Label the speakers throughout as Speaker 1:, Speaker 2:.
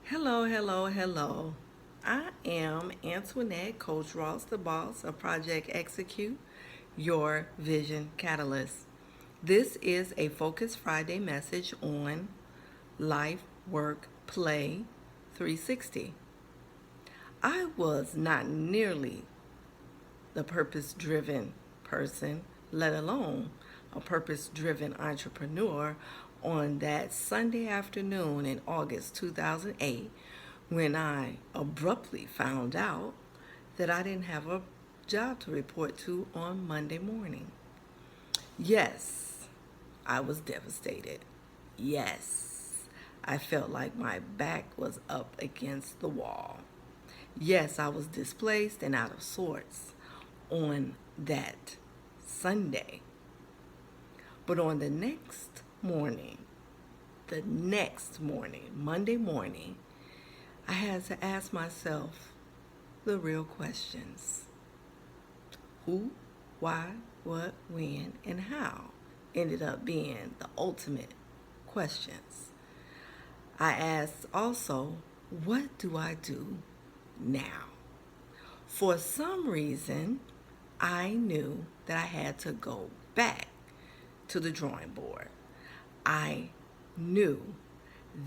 Speaker 1: Hello, hello, hello. I am Antoinette, Coach Ross, the boss of Project Execute, your vision catalyst. This is a Focus Friday message on life, work, play 360. I was not nearly the purpose driven person, let alone a purpose driven entrepreneur, on that Sunday afternoon in August 2008 when I abruptly found out that I didn't have a job to report to on Monday morning. Yes, I was devastated. Yes, I felt like my back was up against the wall. Yes, I was displaced and out of sorts on that Sunday. But on the next morning, Monday morning, I had to ask myself the real questions: who, why, what, when, and how ended up being the ultimate questions. I asked also, what do I do now? For some reason, I knew that I had to go back to the drawing board. I knew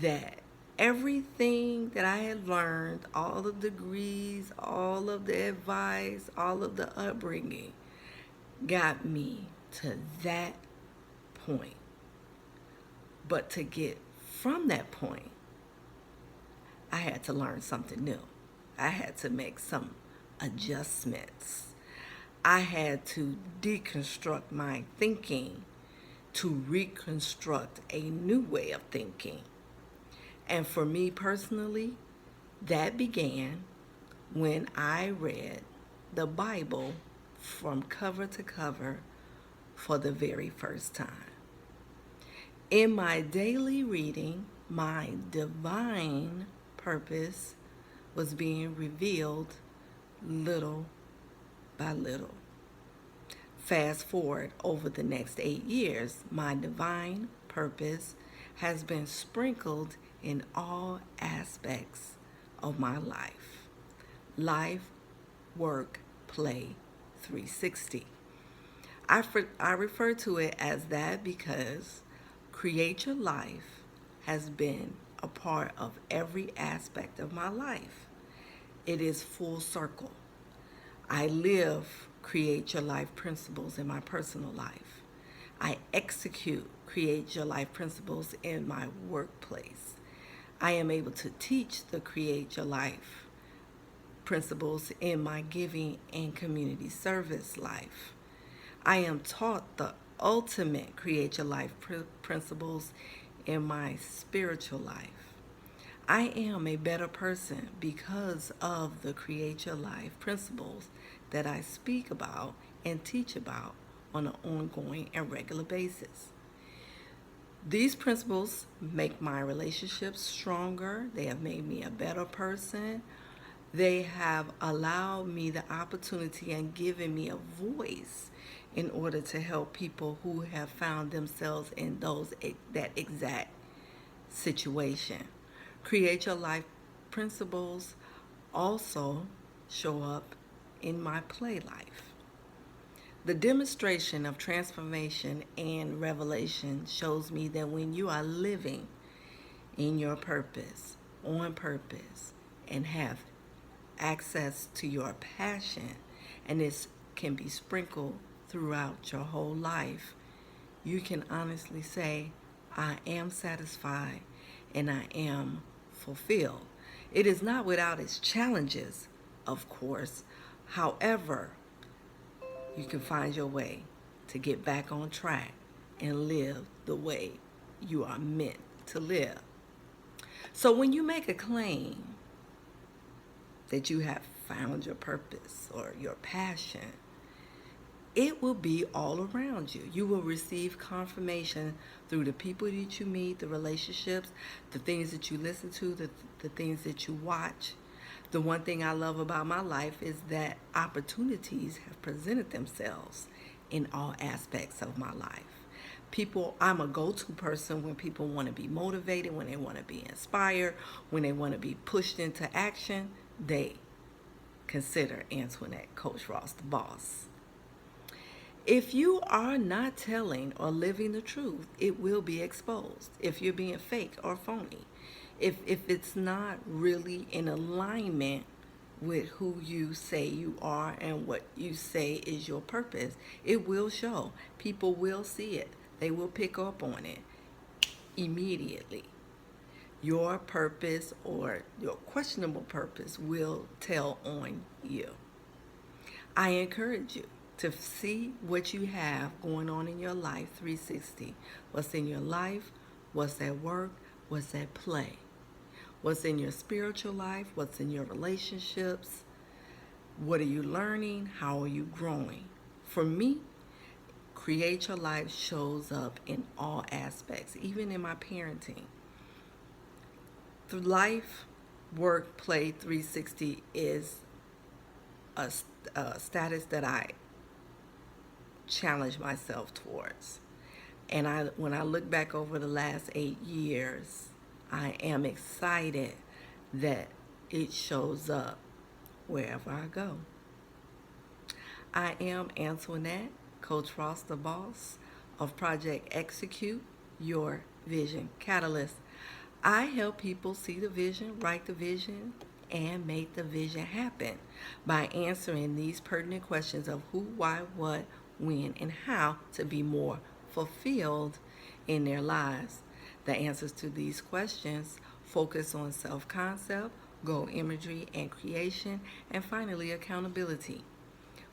Speaker 1: that everything that I had learned, all the degrees, all of the advice, all of the upbringing, got me to that point. But to get from that point, I had to learn something new. I had to make some adjustments. I had to deconstruct my thinking to reconstruct a new way of thinking. And for me personally, that began when I read the Bible from cover to cover for the very first time. In my daily reading, my divine purpose was being revealed little by little. Fast forward over the next 8 years, my divine purpose has been sprinkled in all aspects of my life. Life, work, play 360. I refer to it as that because Create Your Life has been a part of every aspect of my life. It is full circle. I live Create Your Life principles in my personal life. I execute Create Your Life principles in my workplace. I am able to teach the Create Your Life principles in my giving and community service life. I am taught the ultimate Create Your Life principles in my spiritual life. I am a better person because of the Create Your Life principles that I speak about and teach about on an ongoing and regular basis. These principles make my relationships stronger. They have made me a better person. They have allowed me the opportunity and given me a voice in order to help people who have found themselves in that exact situation. Create Your Life principles also show up in my play life. The demonstration of transformation and revelation shows me that when you are living in your purpose, on purpose, and have access to your passion, and this can be sprinkled throughout your whole life, you can honestly say, I am satisfied and I am fulfilled. It is not without its challenges, of course. However, you can find your way to get back on track and live the way you are meant to live. So when you make a claim that you have found your purpose or your passion, it will be all around you. You will receive confirmation through the people that you meet, the relationships, the things that you listen to, the things that you watch. The one thing I love about my life is that opportunities have presented themselves in all aspects of my life. I'm a go-to person when people want to be motivated, when they want to be inspired, when they want to be pushed into action. They consider Antoinette, Coach Ross, the boss. If you are not telling or living the truth, it will be exposed. If you're being fake or phony, if it's not really in alignment with who you say you are and what you say is your purpose, it will show. People will see it. They will pick up on it immediately. Your purpose or your questionable purpose will tell on you. I encourage you to see what you have going on in your life 360. What's in your life, what's at work, what's at play. What's in your spiritual life, what's in your relationships, what are you learning, how are you growing. For me, Create Your Life shows up in all aspects, even in my parenting. The life, work, play 360 is a status that I challenge myself towards. And when I look back over the last 8 years, I am excited that it shows up wherever I go. I am Antoinette, Coach Ross, the boss of Project Execute Your Vision Catalyst. I help people see the vision, write the vision, and make the vision happen by answering these pertinent questions of who, why, what, when, and how to be more fulfilled in their lives. The answers to these questions focus on self-concept, goal imagery and creation, and finally accountability.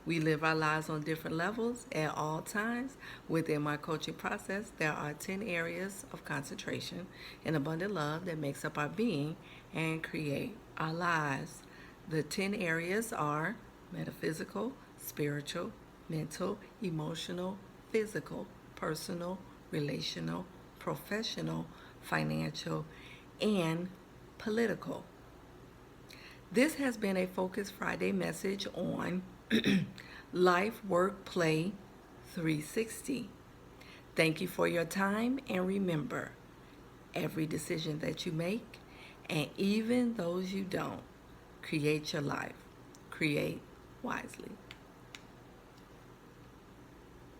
Speaker 1: We live our lives on different levels at all times. Within my coaching process, there are 10 areas of concentration and abundant love that makes up our being and create our lives. The 10 areas are metaphysical, spiritual, mental, emotional, physical, personal, relational, professional, financial, and political. This has been a Focus Friday message on Life, Work, Play 360. Thank you for your time, and remember, every decision that you make, and even those you don't, create your life. Create wisely.